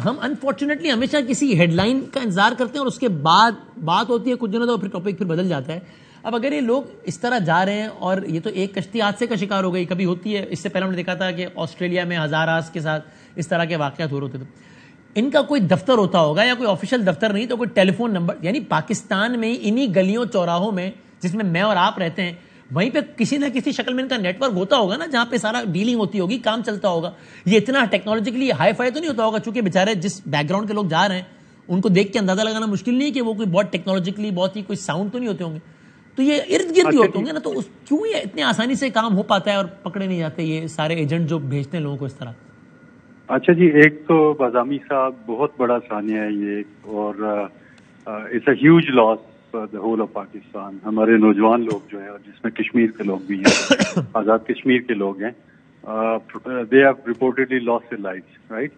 ہم انفارچونیٹلی ہمیشہ کسی ہیڈ لائن کا انتظار کرتے ہیں اور اس کے بعد بات ہوتی ہے کچھ دنوں تو پھر ٹاپک پھر بدل جاتا ہے. اب اگر یہ لوگ اس طرح جا رہے ہیں اور یہ تو ایک کشتی حادثے کا شکار ہو گئی, کبھی ہوتی ہے, اس سے پہلے ہم نے دیکھا تھا کہ آسٹریلیا میں ہزاراس کے ساتھ اس طرح کے واقعات ہو رہے ہوتے تھے. ان کا کوئی دفتر ہوتا ہوگا یا کوئی آفیشیل دفتر نہیں تو کوئی ٹیلی فون نمبر, یعنی پاکستان میں انہی گلیوں چوراہوں میں جس میں اور آپ رہتے ہیں وہیں پہ کسی نہ کسی شکل میں ان کا نیٹ ورک ہوتا ہوگا نا, جہاں پہ سارا ڈیلنگ ہوتی ہوگی, کام چلتا ہوگا. یہ اتنا ٹیکنالوجیکلی ہائی فائی تو نہیں ہوتا ہوگا, چونکہ بیچارے جس بیک گراؤنڈ کے لوگ جا رہے ہیں ان کو دیکھ کے اندازہ لگانا مشکل نہیں ہے کہ وہ کوئی بہت ٹیکنالوجیکلی بہت ہی کوئی ساؤنڈ تو نہیں ہوتے ہوں گے. تو یہ ارد گرد ہی ہوتے ہوں گے نا, تو کیوں یہ اتنے آسانی سے کام ہو پاتا ہے اور پکڑے نہیں جاتے یہ سارے ایجنٹ جو بھیجتے ہیں لوگوں کو اس طرح؟ اچھا جی, ایک تو بازامی صاحب بہت بڑا سانیہ ہے یہ, اور it's a huge loss for the whole of Pakistan. ہمارے نوجوان لوگ جو ہیں, اور جس میں کشمیر کے لوگ بھی ہیں, آزاد کشمیر کے لوگ ہیں, they have reportedly lost their lives, right.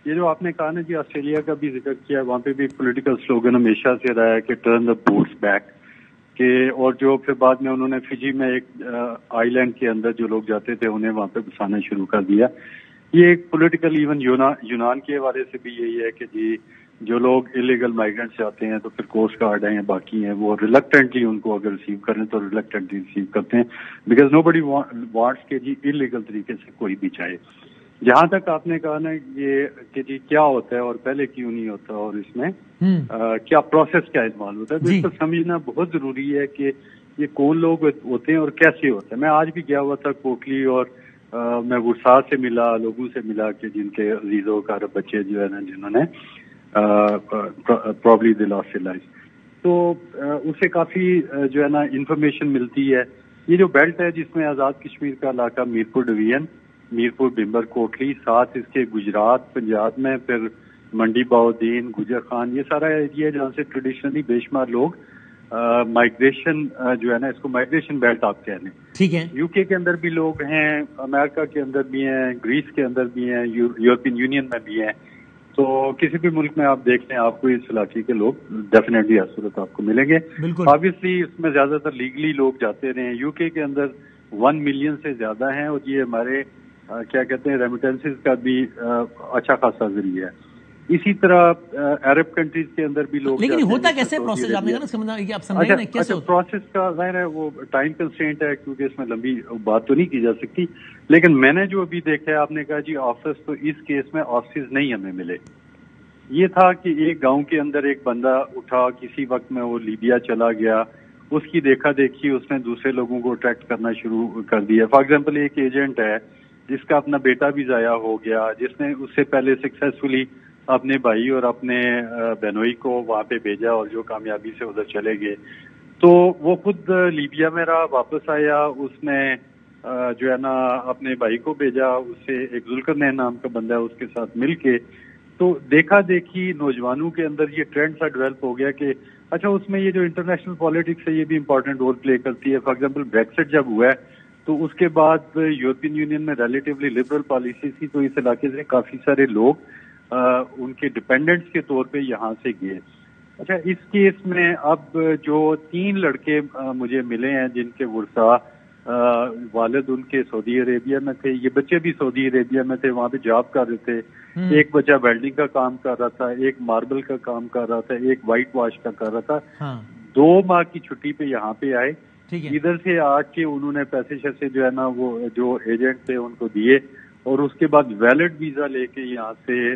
یہ جو آپ نے کہا نا جی, آسٹریلیا کا بھی ذکر کیا, وہاں پہ بھی پولیٹیکل سلوگن ہمیشہ سے رہا ہے کہ ٹرن دا بوٹس بیک, کہ اور جو پھر بعد میں انہوں نے فجی میں ایک آئی لینڈ کے اندر جو لوگ جاتے تھے انہیں وہاں پہ بسانا شروع کر دیا. یہ ایک پولیٹیکل ایون یونان کے حوالے سے بھی یہی ہے کہ جی جو لوگ انلیگل مائیگرنٹس آتے ہیں تو پھر کوسٹ گارڈ ہیں یا باقی ہیں, وہ ریلکٹنٹلی ان کو اگر ریسیو کریں تو ریلکٹنٹلی ریسیو کرتے ہیں, بیکاز نو بڈی وانٹس کہ جی انلیگل طریقے سے کوئی بھی چاہے. جہاں تک آپ نے کہا نا یہ کہ جی کیا ہوتا ہے اور پہلے کیوں نہیں ہوتا, اور اس میں کیا پروسیس کیا استعمال ہوتا ہے, تو اس کو سمجھنا بہت ضروری ہے کہ یہ کون لوگ ہوتے ہیں اور کیسے ہوتے ہیں. میں آج بھی گیا ہوا تھا کوکلی, اور میں ورسا سے ملا, لوگوں سے ملا کہ جن کے عزیزوں کا بچے جو ہے نا جنہوں نے probably they lost their life, تو اس سے کافی جو ہے نا انفارمیشن ملتی ہے. یہ جو بیلٹ ہے جس میں آزاد کشمیر کا علاقہ, میرپور ڈویژن, میرپور, بمبر کوٹلی, ساتھ اس کے گجرات, پنجاب میں پھر منڈی باؤدین, گجر خان, یہ سارا ایریا جہاں سے ٹریڈیشنلی بے شمار لوگ مائگریشن جو ہے نا, اس کو مائگریشن بیلٹ آپ کہہ لیں. ٹھیک ہے, یو کے اندر بھی لوگ ہیں, امریکہ کے اندر بھی ہیں, گریس کے اندر بھی ہیں, یورپین یونین میں بھی ہیں. تو کسی بھی ملک میں آپ دیکھ لیں آپ کو اس علاقے کے لوگ ڈیفینیٹلی ہر صورت آپ کو ملیں گے. آبویسلی اس میں زیادہ تر لیگلی لوگ جاتے رہے ہیں. یو کے اندر 1 ملین سے زیادہ ہیں, اور یہ ہمارے کیا کہتے ہیں ریمیٹنسز کا بھی اچھا خاصا ذریعہ ہے. اسی طرح عرب کنٹریز کے اندر بھی لوگ, لیکن ہوتا کیسے پروسیس, آپ نے کہا آپ سمجھیں نا کیسے ہوتا؟ پروسیس کا ظاہر ہے وہ ٹائم کنسٹرینٹ ہے, کیونکہ اس میں لمبی بات تو نہیں کی جا سکتی. لیکن میں نے جو ابھی دیکھا ہے, آپ نے کہا جی آفس, تو اس کیس میں آفسز نہیں ہمیں ملے. یہ تھا کہ ایک گاؤں کے اندر ایک بندہ اٹھا, کسی وقت میں وہ لیبیا چلا گیا, اس کی دیکھا دیکھی اس نے دوسرے لوگوں کو اٹریکٹ کرنا شروع کر دیا. فار ایگزامپل ایک ایجنٹ ہے جس کا اپنا بیٹا بھی ضائع ہو گیا, جس نے اس سے پہلے سکسیسفلی اپنے بھائی اور اپنے بہنوئی کو وہاں پہ بھیجا, اور جو کامیابی سے ادھر چلے گئے. تو وہ خود لیبیا میں رہا, واپس آیا, اس نے جو ہے نا اپنے بھائی کو بھیجا, اس سے ایک ذوالقرنین نام کا بندہ ہے اس کے ساتھ مل کے. تو دیکھا دیکھی نوجوانوں کے اندر یہ ٹرینڈ سا ڈیولپ ہو گیا کہ اچھا اس میں یہ جو انٹرنیشنل پالیٹکس ہے یہ بھی امپورٹنٹ رول پلے کرتی ہے. فار ایگزامپل بریکسٹ جب ہوا ہے تو اس کے بعد یورپین یونین میں ریلیٹیولی لبرل پالیسی تھی, تو اس علاقے سے کافی سارے لوگ ان کے ڈپینڈنٹس کے طور پہ یہاں سے گئے. اچھا اس کیس میں اب جو 3 لڑکے مجھے ملے ہیں جن کے ورثاء والد ان کے سعودی عربیہ میں تھے, یہ بچے بھی سعودی عربیہ میں تھے, وہاں پہ جاب کر رہے تھے. ایک بچہ ویلڈنگ کا کام کر رہا تھا, ایک ماربل کا کام کر رہا تھا, ایک وائٹ واش کا کر رہا تھا. 2 ماہ کی چھٹی پہ یہاں پہ آئے. ادھر سے آ کے انہوں نے پیسے شیسے جو ہے نا وہ جو ایجنٹ تھے ان کو دیے, اور اس کے بعد ویلڈ ویزا لے کے یہاں سے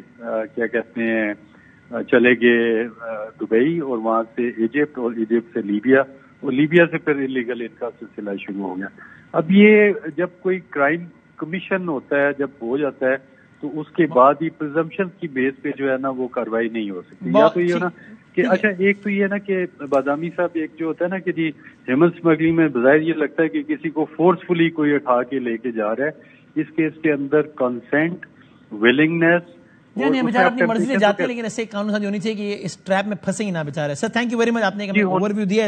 کیا کہتے ہیں چلے گئے دبئی, اور وہاں سے ایجپٹ, اور ایجپٹ سے لیبیا, اور لیبیا سے پھر انلیگل ان کا سلسلہ شروع ہو گیا. اب یہ جب کوئی کرائم کمیشن ہوتا ہے, جب ہو جاتا ہے, تو اس کے بعد ہی پرزمپشن کی بیس پہ جو ہے نا وہ کاروائی نہیں ہو سکتی. یا تو یہ ہونا کہ اچھا ایک تو یہ نا کہ بادامی صاحب ایک جو ہوتا ہے نا کہ جی ہیومن اسمگلنگ میں بظاہر یہ لگتا ہے کہ کسی کو فورسفلی کوئی اٹھا کے لے کے جا رہا ہے. اس کیس کے اندر کنسینٹ, ولنگنیس, نہیں بیچارہ اپنی مرضی سے جاتے ہیں, لیکن ایسے قانون سازی ہونی چاہیے کہ یہ اس ٹریپ میں پھنسے ہی نہ بیچارے. Sir thank you very much, آپ نے ایک اوور ویو دیا.